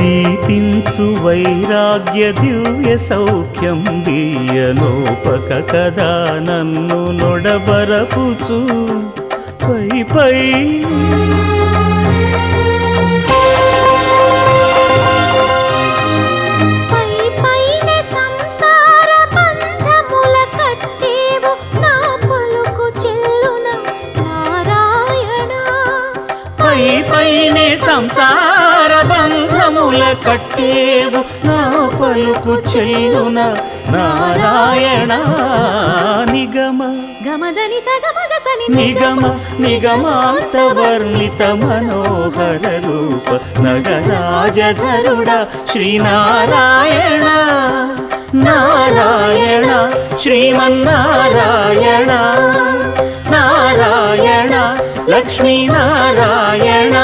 దీపించు వైరాగ్య దివ్య సౌఖ్యం దీయనోపక కదా నన్ను నొడబరపుచు పై పై పైనే సంసార బంధముల కట్టేవు నా పలుకు చెల్లున నారాయణ నిగమ గమదని సగమగసని నిగమ నిగమాంత వర్ణిత మనోహర రూప నగరాజధరుడ శ్రీనారాయణ నారాయణ శ్రీమన్నారాయణ నారాయణ లక్ష్మీనారాయణ